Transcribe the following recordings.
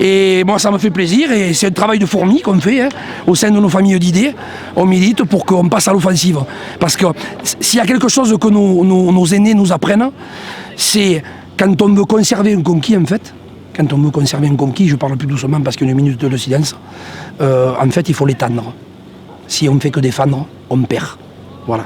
Et moi, ça me fait plaisir et c'est un travail de fourmi qu'on fait au sein de nos familles d'idées. On milite pour qu'on passe à l'offensive. Parce que s'il y a quelque chose que nos aînés nous apprennent, c'est quand on veut conserver un conquis, en fait, quand on veut conserver un conquis, je parle plus doucement parce qu'il y a une minute de silence, en fait, il faut l'étendre. Si on ne fait que défendre, on perd. Voilà.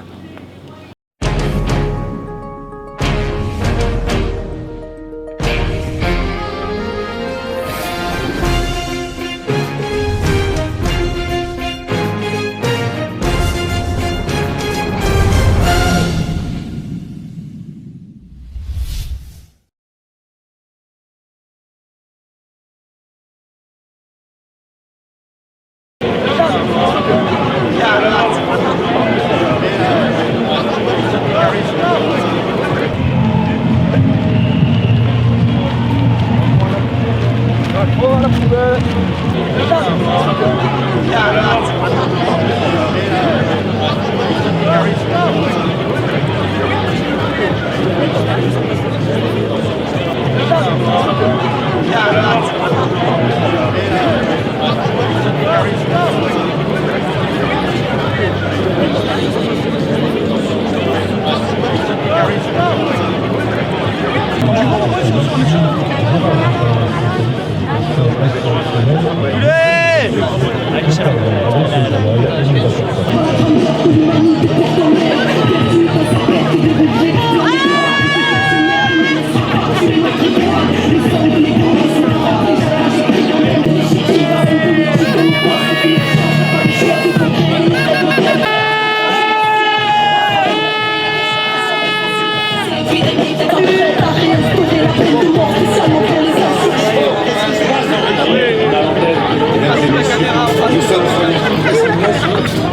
Nous sommes sur les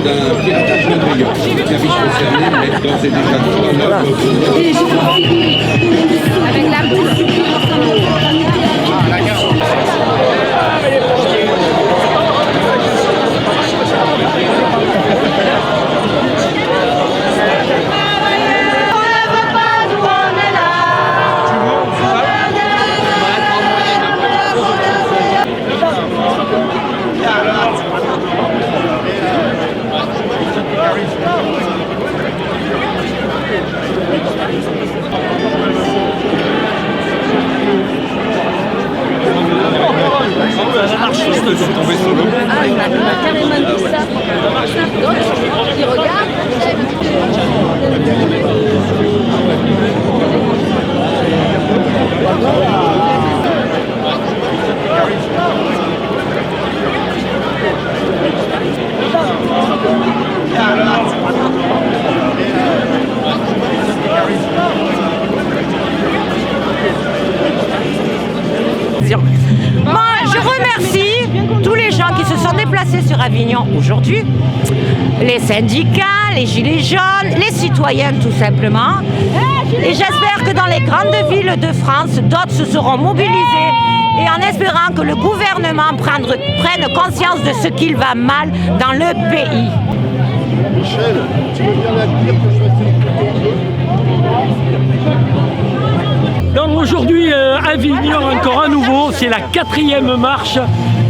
d'un piratage malveillant. Les services concernés mettent d'ores et déjà tout en œuvre. Avec la boule. Ah, il m'a carrément dit ça. Donc, il regarde. Moi, je remercie tous les gens qui se sont déplacés sur Avignon aujourd'hui, les syndicats, les gilets jaunes, les citoyens tout simplement. Et j'espère que dans les grandes villes de France, d'autres se seront mobilisés et en espérant que le gouvernement prenne conscience de ce qu'il va mal dans le pays. Michel, tu veux bien la dire que je vais Donc aujourd'hui, Avignon encore à nouveau, c'est la 4e marche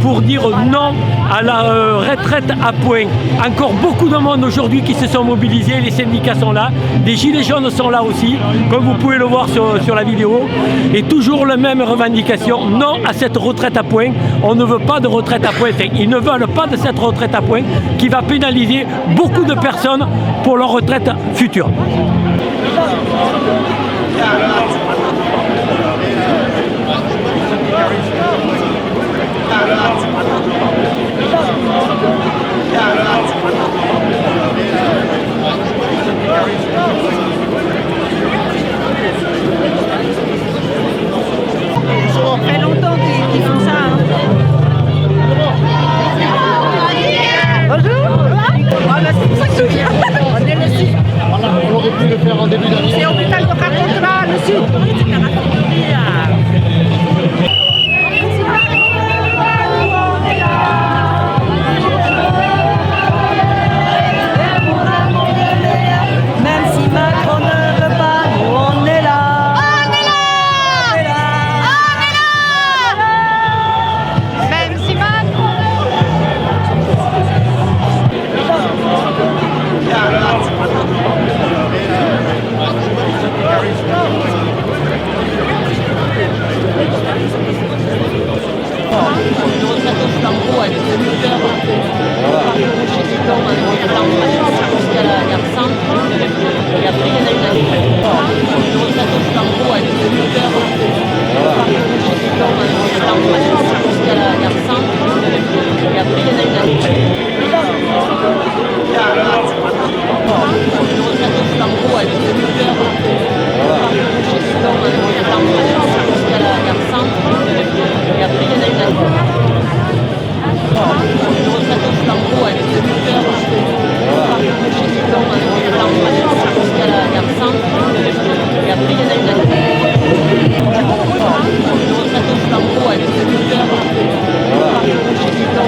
pour dire non à la retraite à points. Encore beaucoup de monde aujourd'hui qui se sont mobilisés, les syndicats sont là, les gilets jaunes sont là aussi, comme vous pouvez le voir sur la vidéo. Et toujours la même revendication, non à cette retraite à points. On ne veut pas de retraite à points, ils ne veulent pas de cette retraite à points qui va pénaliser beaucoup de personnes pour leur retraite future. Ça fait longtemps qu'ils font ça. Bonjour. Ah, c'est pour ça que je viens. On est le sud. Voilà, on aurait pu le faire en début d'année. C'est hôpital de Carpentras, le sud. retraite au flambeau avec le lutteur, chez Titon, jusqu'à la gare centre. Et après, il y en a une retraite au flambeau avec le lutteur, chez Titon, jusqu'à la gare centre. Et après, il y en a une retraite au flambeau avec le lutteur, chez Titon, jusqu'à la gare centre. Et après, il y en a une retraite au flambeau avec le lutteur, chez Titon, jusqu'à la gare centre. Et après, il y en a une retraite au flambeau avec le lutteur, chez Titon,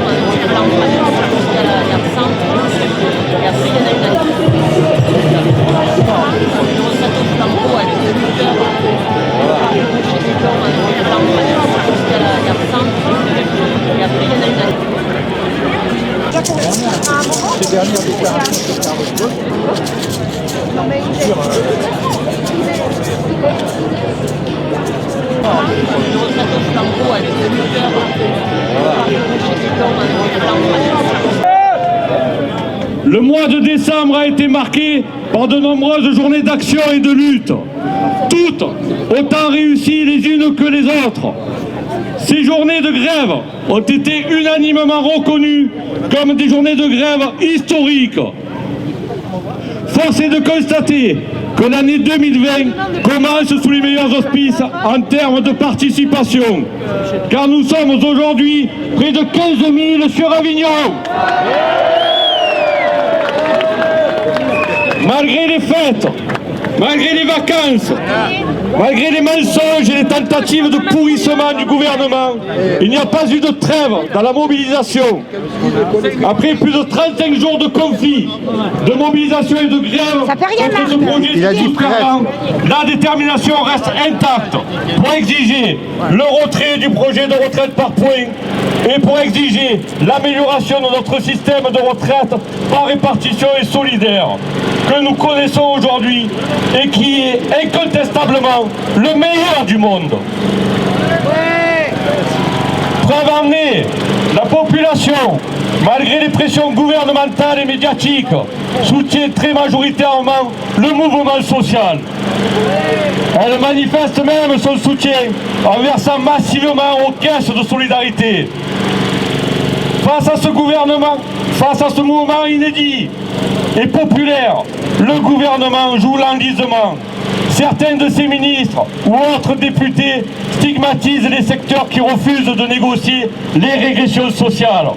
jusqu'à la gare centre. Et après, il y en a une retraite au flambeau avec le lutteur, chez Titon, jusqu'à la gare centre. Et après, il y en a une Ces dernières déclarations retraite au flambeau avec le lutteur, chez Titon, Le mois de décembre a été marqué par de nombreuses journées d'action et de lutte, toutes autant réussies les unes que les autres. Ces journées de grève ont été unanimement reconnues comme des journées de grève historiques. Force est de constater que l'année 2020 commence sous les meilleurs auspices en termes de participation, car nous sommes aujourd'hui près de 15 000 sur Avignon. Malgré les fêtes, malgré les vacances, malgré les mensonges et les tentatives de pourrissement du gouvernement, il n'y a pas eu de trêve dans la mobilisation. Après plus de 35 jours de conflit, de mobilisation et de grève, contre ce projet la détermination reste intacte pour exiger le retrait du projet de retraite par points et pour exiger l'amélioration de notre système de retraite par répartition et solidaire que nous connaissons aujourd'hui et qui est incontestablement le meilleur du monde. Preuve en est, la population, malgré les pressions gouvernementales et médiatiques, soutient très majoritairement le mouvement social. Elle manifeste même son soutien en versant massivement aux caisses de solidarité. Face à ce gouvernement, face à ce mouvement inédit et populaire, le gouvernement joue l'enlisement. Certains de ses ministres ou autres députés stigmatisent les secteurs qui refusent de négocier les régressions sociales,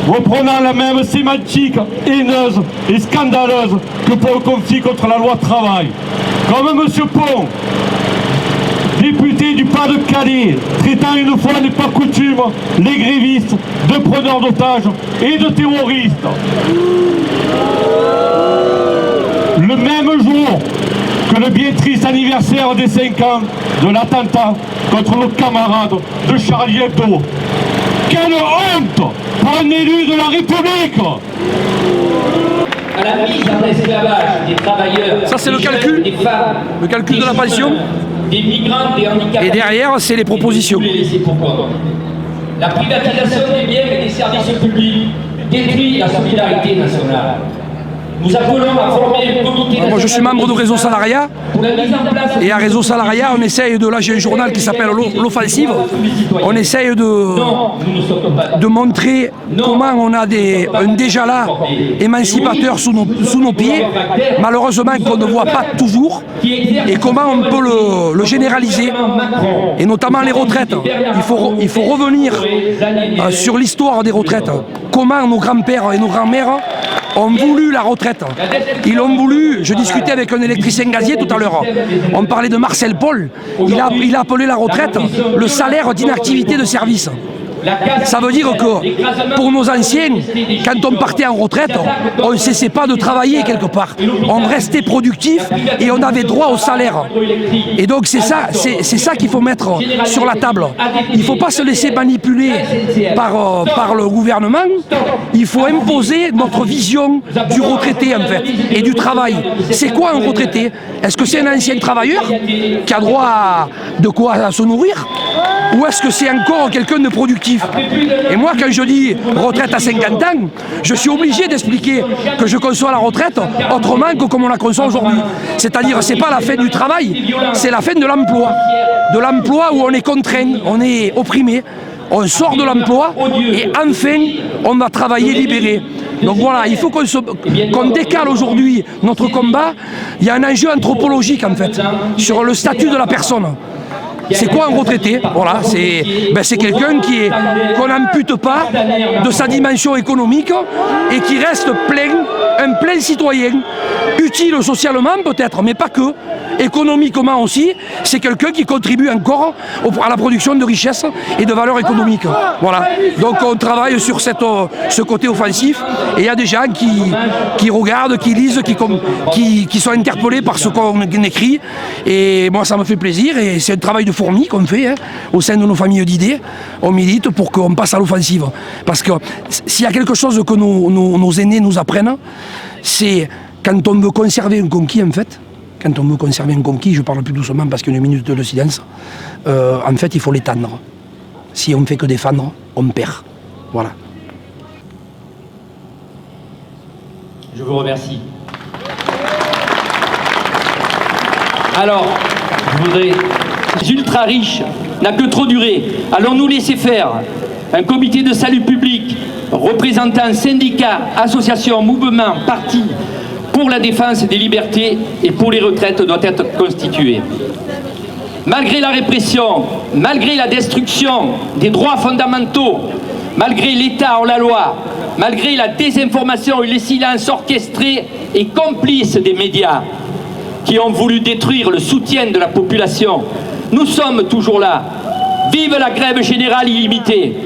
reprenant la même sémantique haineuse et scandaleuse que pour le conflit contre la loi travail. Comme M. Pont, député du Pas-de-Calais, traitant une fois n'est pas coutume les grévistes de preneurs d'otages et de terroristes. Le même jour que le bien triste anniversaire des 5 ans de l'attentat contre nos camarades de Charlie Hebdo. Quelle honte pour un élu de la République! À la mise en esclavage des travailleurs, ça c'est le calcul, des femmes, le calcul de la pension. Des migrants, des handicapés. Et derrière, c'est les propositions. La privatisation des biens et des services publics détruit la solidarité nationale. Nous appelons à former un comité national. Moi je suis membre de Réseau Salariat. Et à Réseau Salariat, on essaye de... Là j'ai un journal qui s'appelle L'Offensive. On essaye de montrer comment on a un déjà là émancipateur sous nos pieds, malheureusement qu'on ne voit pas toujours, et comment on peut le généraliser, et notamment les retraites. Il faut revenir sur l'histoire des retraites. Comment nos grands-pères et nos grands-mères ont voulu la retraite. Ils l'ont voulu. Je discutais avec un électricien gazier tout à l'heure. On parlait de Marcel Paul. Il a appelé la retraite le salaire d'inactivité de service. Ça veut dire que pour nos anciens, quand on partait en retraite, on ne cessait pas de travailler quelque part. On restait productif et on avait droit au salaire. Et donc c'est ça qu'il faut mettre sur la table. Il ne faut pas se laisser manipuler par le gouvernement. Il faut imposer notre vision du retraité en fait et du travail. C'est quoi un retraité? Est-ce que c'est un ancien travailleur qui a droit de quoi se nourrir? Ou est-ce que c'est encore quelqu'un de productif? Et moi, quand je dis retraite à 50 ans, je suis obligé d'expliquer que je conçois la retraite autrement que comme on la conçoit aujourd'hui. C'est-à-dire, c'est pas la fin du travail, c'est la fin de l'emploi. De l'emploi où on est contraint, on est opprimé, on sort de l'emploi et enfin, on va travailler libéré. Donc voilà, il faut qu'on décale aujourd'hui notre combat. Il y a un enjeu anthropologique en fait, sur le statut de la personne. C'est quoi un retraité? Voilà, c'est quelqu'un qu'on n'ampute pas de sa dimension économique et qui reste un plein citoyen, utile socialement peut-être, mais pas que. Économiquement aussi, c'est quelqu'un qui contribue encore à la production de richesses et de valeurs économiques. Voilà. Donc on travaille sur ce côté offensif et il y a des gens qui regardent, qui lisent, qui sont interpellés par ce qu'on écrit. Et moi ça me fait plaisir et c'est un travail de fourmi qu'on fait au sein de nos familles d'idées. On milite pour qu'on passe à l'offensive. Parce que s'il y a quelque chose que nos aînés nous apprennent, c'est quand on veut conserver un conquis en fait. Quand on veut conserver un conquis, je parle plus doucement parce qu'il y a une minute de silence, en fait il faut l'étendre. Si on ne fait que défendre, on perd. Voilà. Je vous remercie. Alors, je voudrais... Ultra riche n'a que trop duré. Allons-nous laisser faire? Un comité de salut public, représentant syndicats, associations, mouvements, partis, pour la défense des libertés et pour les retraites doit être constitué. Malgré la répression, malgré la destruction des droits fondamentaux, malgré l'État hors la loi, malgré la désinformation et les silences orchestrés et complices des médias qui ont voulu détruire le soutien de la population, nous sommes toujours là. Vive la grève générale illimitée!